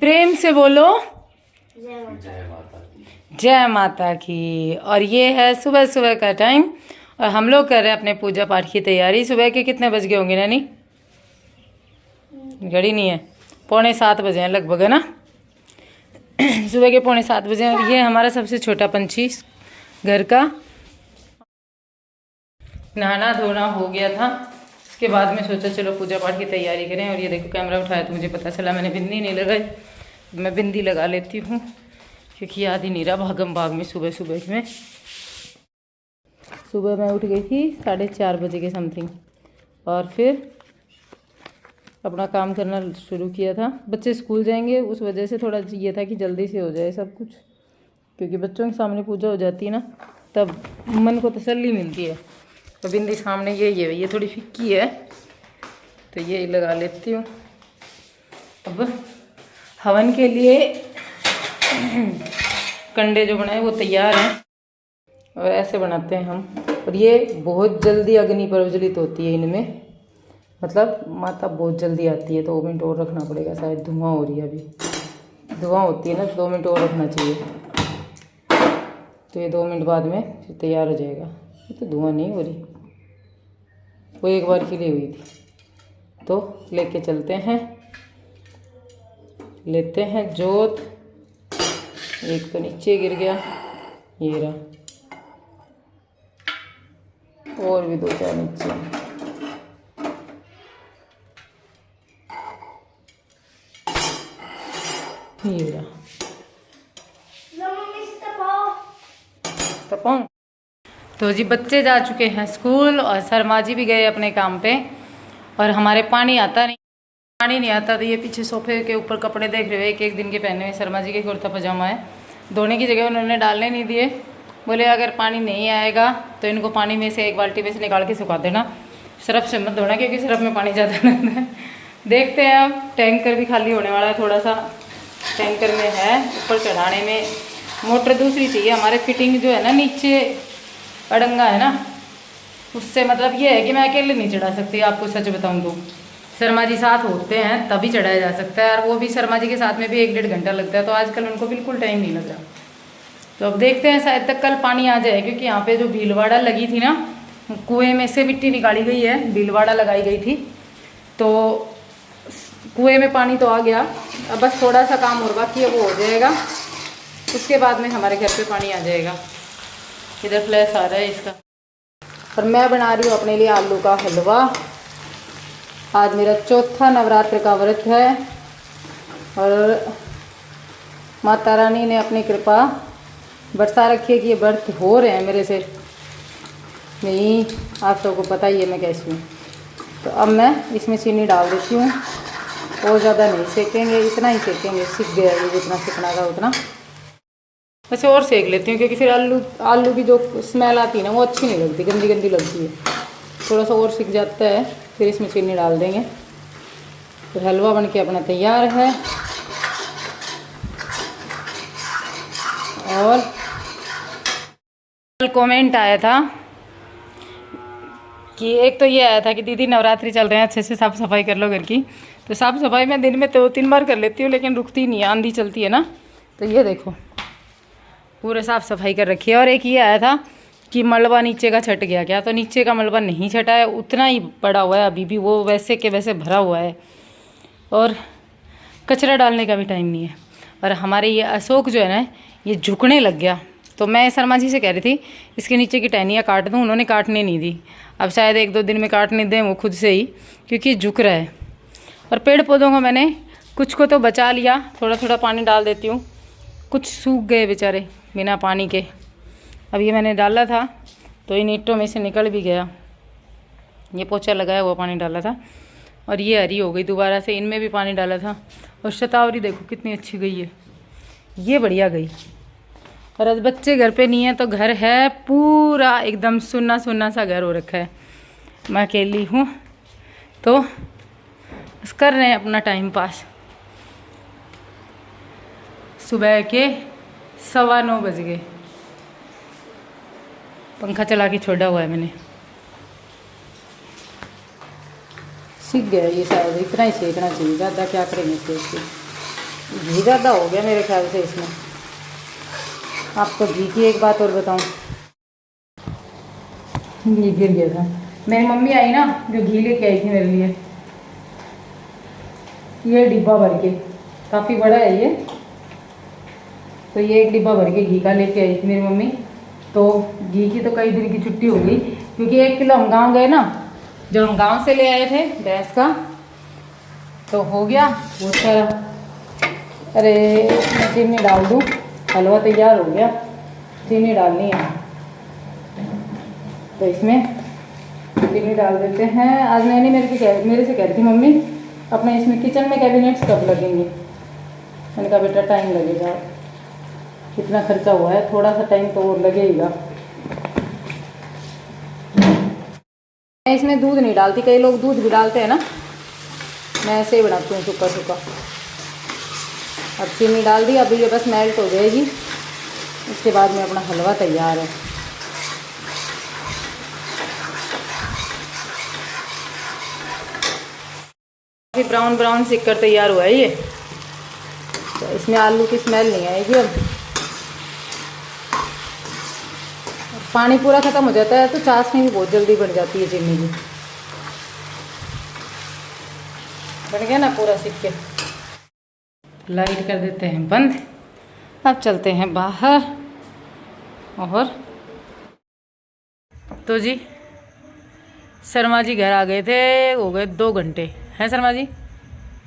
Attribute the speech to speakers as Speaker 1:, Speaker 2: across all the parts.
Speaker 1: प्रेम से बोलो
Speaker 2: जय माता दी।
Speaker 1: जय माता की। और ये है सुबह सुबह का टाइम और हम लोग कर रहे हैं अपने पूजा पाठ की तैयारी। सुबह के कितने बज गए होंगे नैनी? घड़ी नहीं है, 6:45 बजे हैं लगभग, है ना? सुबह के 6:45 बजे। और ये हमारा सबसे छोटा पंछी घर का। नहाना धोना हो गया था, उसके बाद में सोचा चलो पूजा पाठ की तैयारी करें। और ये देखो कैमरा उठाया तो मुझे पता चला मैंने बिंदी नहीं लगाई। मैं बिंदी लगा लेती हूँ क्योंकि याद ही नहीं रहा भागम भाग में सुबह सुबह में। सुबह मैं उठ गई थी 4:30 बजे के समथिंग और फिर अपना काम करना शुरू किया था। बच्चे स्कूल जाएंगे उस वजह से थोड़ा ये था कि जल्दी से हो जाए सब कुछ, क्योंकि बच्चों के सामने पूजा हो जाती है ना, तब मन को तसल्ली मिलती है। तो बिंदी सामने ये थोड़ी फिक्की है तो ये लगा लेती हूँ। अब हवन के लिए कंडे जो बनाए वो तैयार हैं और ऐसे बनाते हैं हम। और ये बहुत जल्दी अग्नि प्रज्वलित होती है इनमें, मतलब माता बहुत जल्दी आती है। तो 2 मिनट और रखना पड़ेगा, शायद धुआं हो रही है अभी। धुआं होती है ना, 2 मिनट और रखना चाहिए। तो ये 2 मिनट बाद में फिर तैयार हो जाएगा। ये तो धुआं नहीं हो रही, वो एक बार के लिए हुई थी। तो लेके चलते हैं, लेते हैं जोत। एक तो नीचे गिर गया, ये रहा, और भी 2-4 नीचे। ये रहा तपाऊं। तो जी बच्चे जा चुके हैं स्कूल और शर्मा जी भी गए अपने काम पे। और हमारे पानी आता नहीं आता। तो ये पीछे सोफे के ऊपर कपड़े देख रहे हो, एक दिन के पहने हुए शर्मा जी के कुर्ता पजामा है। धोने की जगह उन्होंने डालने नहीं दिए, बोले अगर पानी नहीं आएगा तो इनको पानी में से एक बाल्टी में से निकाल के सुखा देना, सरफ से मत धोना क्योंकि सरफ में पानी ज़्यादा लगता है। देखते हैं, अब टैंकर भी खाली होने वाला है, थोड़ा सा टैंकर में है। ऊपर चढ़ाने में मोटर दूसरी चाहिए हमारे, फिटिंग जो है ना नीचे अड़ंगा है ना, उससे मतलब ये है कि मैं अकेले नहीं चढ़ा सकती। आपको सच बताऊं तो शर्मा जी साथ होते हैं तभी चढ़ाया जा सकता है, और वो भी शर्मा जी के साथ में भी 1-1.5 घंटा लगता है। तो आजकल उनको बिल्कुल टाइम नहीं लग रहा। तो अब देखते हैं, शायद तक कल पानी आ जाए, क्योंकि यहाँ पे जो भीलवाड़ा लगी थी ना, कुएं में से मिट्टी निकाली गई है, भीलवाड़ा लगाई गई थी। तो कुएं में पानी तो आ गया, अब बस थोड़ा सा काम और बाकी है, वो हो जाएगा। उसके बाद में हमारे घर पे पानी आ जाएगा। इधर फ्लैश आ रहा है इसका। और मैं बना रही हूँ अपने लिए आलू का हलवा। आज मेरा चौथा नवरात्र का व्रत है और माता रानी ने अपनी कृपा बरसा रखी है कि ये व्रत हो रहे हैं मेरे से। नहीं, आप सबको पता ही है मैं कैसी हूँ। तो अब मैं इसमें चीनी डाल देती हूँ, और ज़्यादा नहीं सेकेंगे, इतना ही सेकेंगे। सीख गया ये, जितना सीखना था उतना। वैसे और सेक लेती हूँ क्योंकि फिर आलू की जो स्मेल आती है ना, वो अच्छी नहीं लगती, गंदी गंदी लगती है। थोड़ा सा और सीख जाता है, फिर इसमें चीनी डाल देंगे। तो हलवा बन के अपना तैयार है। और कल कमेंट आया था कि एक तो ये आया था कि दीदी नवरात्रि चल रहे हैं, अच्छे से साफ़ सफाई कर लो घर की। तो साफ़ सफाई मैं दिन में 2-3 बार कर लेती हूँ, लेकिन रुकती नहीं है, आंधी चलती है ना। तो ये देखो पूरे साफ़ सफाई कर रखी है। और एक ये आया था कि मलबा नीचे का छट गया क्या, तो नीचे का मलबा नहीं छटा है, उतना ही पड़ा हुआ है अभी भी, वो वैसे के वैसे भरा हुआ है। और कचरा डालने का भी टाइम नहीं है। और हमारे ये अशोक जो है ना, ये झुकने लग गया। तो मैं शर्मा जी से कह रही थी इसके नीचे की टहनियाँ काट दूँ, उन्होंने काटने नहीं दी। अब शायद 1-2 दिन में काटने दें वो खुद से ही, क्योंकि झुक रहा है। और पेड़ पौधों को मैंने कुछ को तो बचा लिया, थोड़ा थोड़ा पानी डाल देती हूँ, कुछ सूख गए बेचारे बिना पानी के। अब ये मैंने डाला था तो इन ईंटों में से निकल भी गया, ये पोछा लगाया हुआ पानी डाला था। और ये हरी हो गई दोबारा से, इनमें भी पानी डाला था। और शतावरी देखो कितनी अच्छी गई है, ये बढ़िया गई। और आज बच्चे घर पे नहीं है तो घर है पूरा एकदम सुन्ना सुन्ना सा घर हो रखा है। मैं अकेली हूँ तो बस कर रहे हैं अपना टाइम पास। सुबह के 9:15 बज गए, पंखा चला के छोड़ा हुआ है मैंने। सीख गया ये शायद, इतना ही सीखना चाहिए, ज़्यादा क्या करेंगे सीख के। घी ज़्यादा हो गया मेरे ख्याल से इसमें। आपको घी की एक बात और बताऊं, घी गिर गया था। मेरी मम्मी आई ना, जो घी लेके आई थी मेरे लिए, ये डिब्बा भर के, काफ़ी बड़ा है ये, तो ये एक डिब्बा भर के घी का लेके आई थी मेरी मम्मी। तो घी की तो कई दिन की छुट्टी हो गई, क्योंकि 1 किलो हम गाँव गए ना, जब हम गाँव से ले आए थे भैंस का, तो हो गया बहुत सारा। अरे मैं चीनी डाल दूँ, हलवा तैयार हो गया, चीनी डालनी है तो इसमें चीनी डाल देते हैं। आज मैंने मेरे से कह रही थी मम्मी अपने इसमें किचन में कैबिनेट्स कब लगेंगे। मैंने कहा बेटा टाइम लगेगा, कितना खर्चा हुआ है, थोड़ा सा टाइम तो और लगेगा। मैं इसमें दूध नहीं डालती, कई लोग दूध भी डालते हैं ना, मैं ऐसे ही बनाती हूँ सूखा सूखा। अब चीनी डाल दी, अब ये बस मेल्ट हो जाएगी, उसके बाद में अपना हलवा तैयार है। काफ़ी ब्राउन ब्राउन सिककर तैयार हुआ है ये, तो इसमें आलू की स्मेल नहीं आएगी। अब पानी पूरा ख़त्म हो जाता है तो चाशनी भी बहुत जल्दी बन जाती है चीनी की। बन गया ना पूरा सिक्के। लाइट कर देते हैं बंद, अब चलते हैं बाहर। और तो जी शर्मा जी घर आ गए थे, हो गए 2 घंटे हैं शर्मा जी।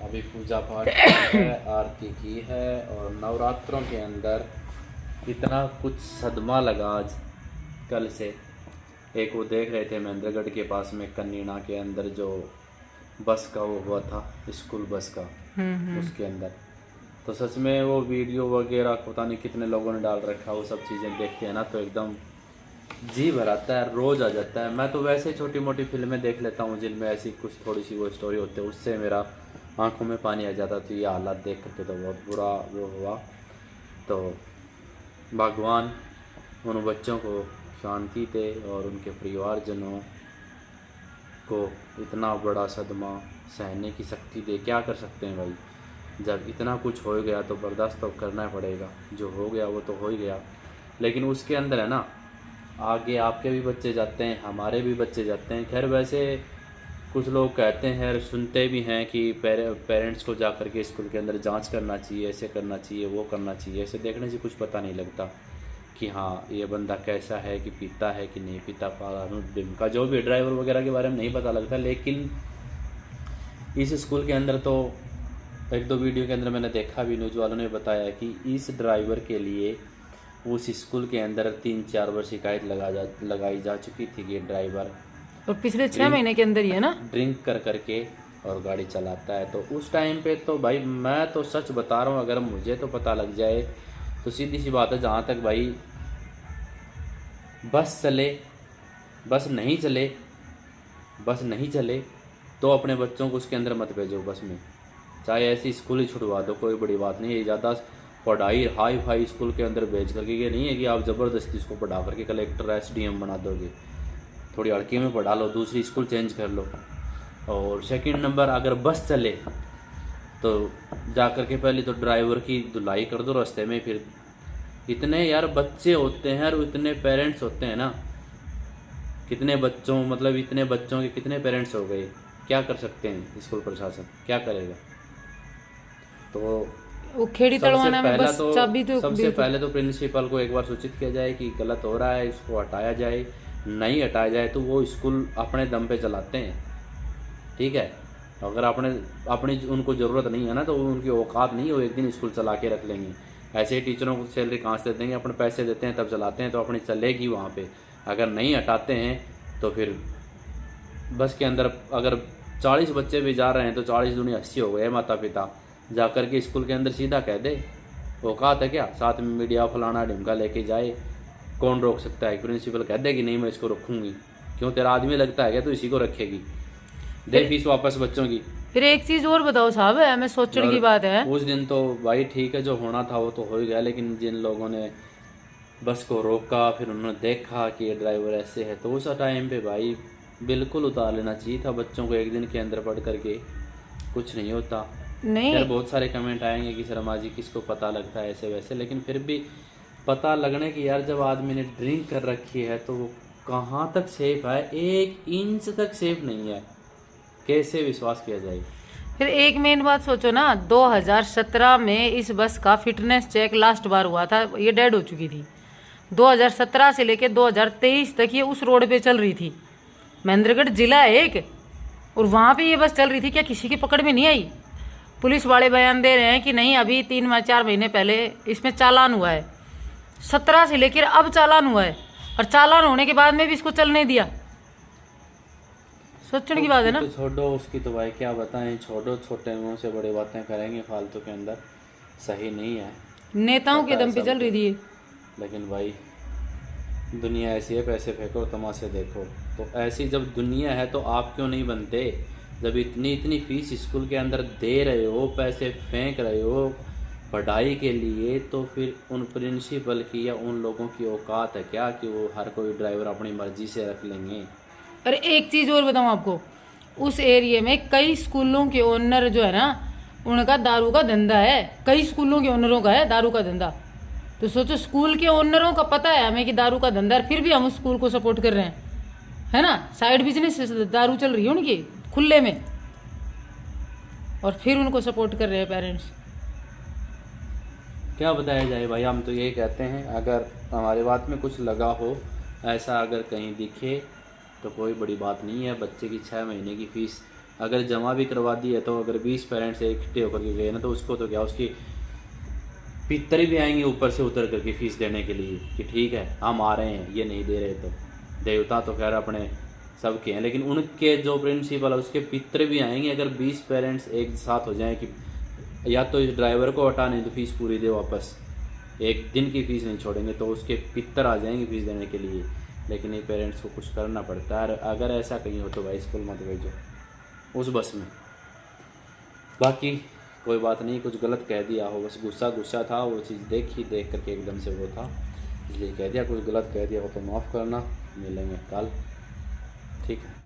Speaker 2: अभी पूजा पाठ है, आरती की है, और नवरात्रों के अंदर इतना कुछ सदमा लगा आज कल से। एक वो देख रहे थे महेंद्रगढ़ के पास में कन्नीना के अंदर जो बस का वो हुआ था, स्कूल बस का, उसके अंदर तो सच में वो वीडियो वगैरह पता नहीं कितने लोगों ने डाल रखा, वो सब चीज़ें देखते हैं ना तो एकदम जी भर आता है, रोज़ आ जाता है। मैं तो वैसे ही छोटी मोटी फिल्में देख लेता हूँ जिनमें ऐसी कुछ थोड़ी सी वो स्टोरी होती है, उससे मेरा आंखों में पानी आ जाता। तो ये हालात देख करके तो बहुत बुरा वो हुआ। तो भगवान उन बच्चों को शांति दे और उनके परिवारजनों को इतना बड़ा सदमा सहने की शक्ति दे। क्या कर सकते हैं भाई, जब इतना कुछ हो गया तो बर्दाश्त तो करना पड़ेगा। जो हो गया वो तो हो ही गया, लेकिन उसके अंदर है ना, आगे आपके भी बच्चे जाते हैं, हमारे भी बच्चे जाते हैं। खैर वैसे कुछ लोग कहते हैं, सुनते भी हैं कि पेरेंट्स को जा कर के स्कूल के अंदर जांच करना चाहिए, ऐसे करना चाहिए, वो करना चाहिए। ऐसे देखने से कुछ पता नहीं लगता कि हाँ ये बंदा कैसा है, कि पीता है कि नहीं पीता, दिन का जो भी ड्राइवर वगैरह के बारे में नहीं पता लगता। लेकिन इस स्कूल के अंदर तो 1-2 वीडियो के अंदर मैंने देखा भी, न्यूज़ वालों ने बताया कि इस ड्राइवर के लिए उस स्कूल के अंदर 3-4 बार शिकायत लगाई जा चुकी थी कि ड्राइवर
Speaker 1: और पिछले 6 महीने के अंदर ही है ना,
Speaker 2: ड्रिंक कर करके और गाड़ी चलाता है। तो उस टाइम पे तो भाई मैं तो सच बता रहा हूँ, अगर मुझे तो पता लग जाए तो सीधी सी बात है, जहाँ तक भाई बस चले, बस नहीं चले तो अपने बच्चों को उसके अंदर मत भेजो बस में, चाहे ऐसी स्कूल ही छुड़वा दो, कोई बड़ी बात नहीं है। ज़्यादा पढ़ाई हाई फाई स्कूल के अंदर भेज करके, ये नहीं है कि आप ज़बरदस्ती इसको पढ़ा करके कलेक्टर SDM बना दोगे। थोड़ी हल्के में पढ़ा लो, दूसरी स्कूल चेंज कर लो। और सेकंड नंबर, अगर बस चले तो जा कर के पहले तो ड्राइवर की धुलाई कर दो रास्ते में। फिर इतने यार बच्चे होते हैं और इतने पेरेंट्स होते हैं ना, कितने बच्चों मतलब इतने बच्चों के कितने पेरेंट्स हो गए, क्या कर सकते हैं स्कूल प्रशासन, क्या करेगा। तो
Speaker 1: वो खेड़ी तड़वाना में बस चाबी तो
Speaker 2: सबसे पहले तो प्रिंसिपल को एक बार सूचित किया जाए कि गलत हो रहा है, इसको हटाया जाए। नहीं हटाया जाए तो वो स्कूल अपने दम पे चलाते हैं, ठीक है। अगर अपनी उनको ज़रूरत नहीं है ना, तो उनकी औकात नहीं है, वो एक दिन स्कूल चला के रख लेंगे। ऐसे ही टीचरों को सैलरी कहाँ से देंगे, अपने पैसे देते हैं तब चलाते हैं, तो अपनी चलेगी वहाँ पे। अगर नहीं हटाते हैं तो फिर बस के अंदर अगर 40 बच्चे भी जा रहे हैं तो 40 दूनी 80 हो गए। माता पिता जा कर के स्कूल के अंदर सीधा कह दे, औकात है क्या, साथ में मीडिया फलाना ढिमका लेके जाए, कौन रोक सकता है। प्रिंसिपल कह दे कि नहीं मैं इसको रखूँगी, क्यों तेरा आदमी लगता है क्या तो इसी को रखेगी, दे फीस वापस बच्चों की।
Speaker 1: फिर एक चीज़ और बताओ साहब, हमें सोचने की बात है,
Speaker 2: उस दिन तो भाई ठीक है, जो होना था वो तो हो ही गया, लेकिन जिन लोगों ने बस को रोका, फिर उन्होंने देखा कि ये ड्राइवर ऐसे है, तो उस टाइम पे भाई बिल्कुल उतार लेना चाहिए था बच्चों को। एक दिन के अंदर पढ़ करके कुछ नहीं होता।
Speaker 1: नहीं
Speaker 2: यार बहुत सारे कमेंट आएंगे कि शर्मा जी किसको पता लगता है ऐसे वैसे, लेकिन फिर भी पता लगने की यार, जब आदमी ने ड्रिंक कर रखी है तो वो कहाँ तक सेफ है, 1 इंच तक सेफ नहीं है, कैसे विश्वास किया जाएगा।
Speaker 1: फिर एक मेन बात सोचो ना, 2017 में इस बस का फिटनेस चेक लास्ट बार हुआ था, ये डेड हो चुकी थी। 2017 से लेकर 2023 तक ये उस रोड पे चल रही थी। महेंद्रगढ़ जिला है एक, और वहाँ पे ये बस चल रही थी, क्या किसी की पकड़ में नहीं आई? पुलिस वाले बयान दे रहे हैं कि नहीं, अभी 3-4 महीने पहले इसमें चालान हुआ है। 17 से लेकर अब चालान हुआ है, और चालान होने के बाद में भी इसको चलने दिया। सोचने की बात है ना।
Speaker 2: तो छोड़ो उसकी तो भाई क्या बताएं, छोड़ो, छोटे मुंह से बड़ी बातें करेंगे फालतू के अंदर, सही नहीं है।
Speaker 1: नेताओं के दम पे चल रही थी ये।
Speaker 2: लेकिन भाई दुनिया ऐसी है, पैसे फेंको तमाशे देखो। तो ऐसी जब दुनिया है तो आप क्यों नहीं बनते? जब इतनी फीस स्कूल के अंदर दे रहे हो, पैसे फेंक रहे हो पढ़ाई के लिए, तो फिर उन प्रिंसिपल की या उन लोगों की औकात है क्या कि वो हर कोई ड्राइवर अपनी मर्जी से रख लेंगे?
Speaker 1: अरे एक चीज़ और बताऊँ आपको, उस एरिया में कई स्कूलों के ओनर जो है ना, उनका दारू का धंधा है। कई स्कूलों के ओनरों का है दारू का धंधा। तो सोचो, स्कूल के ओनरों का पता है हमें कि दारू का धंधा है, फिर भी हम उस स्कूल को सपोर्ट कर रहे हैं, है ना। साइड बिजनेस दारू चल रही है उनकी खुले में, और फिर उनको सपोर्ट कर रहे हैं पेरेंट्स।
Speaker 2: क्या बताया जाए भाई, हम तो यही कहते हैं, अगर हमारी बात में कुछ लगा हो, ऐसा अगर कहीं दिखे तो कोई बड़ी बात नहीं है। बच्चे की 6 महीने की फ़ीस अगर जमा भी करवा दी है, तो अगर 20 पेरेंट्स इकट्ठे होकर के गए ना, तो उसको तो क्या, उसकी पितर भी आएंगे ऊपर से उतर करके फ़ीस देने के लिए कि ठीक है हम आ रहे हैं, ये नहीं दे रहे। तो देवता तो खैर अपने सबके हैं, लेकिन उनके जो प्रिंसिपल है उसके पितर भी आएंगे। अगर 20 पेरेंट्स एक साथ हो जाएं कि या तो इस ड्राइवर को हटा, नहीं तो फीस पूरी दे वापस, एक दिन की फ़ीस नहीं छोड़ेंगे, तो उसके पितर आ जाएंगे फ़ीस देने के लिए। लेकिन ये पेरेंट्स को कुछ करना पड़ता है। अगर ऐसा कहीं हो तो भाई स्कूल मत भेजो उस बस में। बाकी कोई बात नहीं, कुछ गलत कह दिया हो, बस गुस्सा था, वो चीज़ देख करके एकदम से वो था, इसलिए कह दिया। कुछ गलत कह दिया हो तो माफ़ करना, मिलेंगे कल, ठीक है।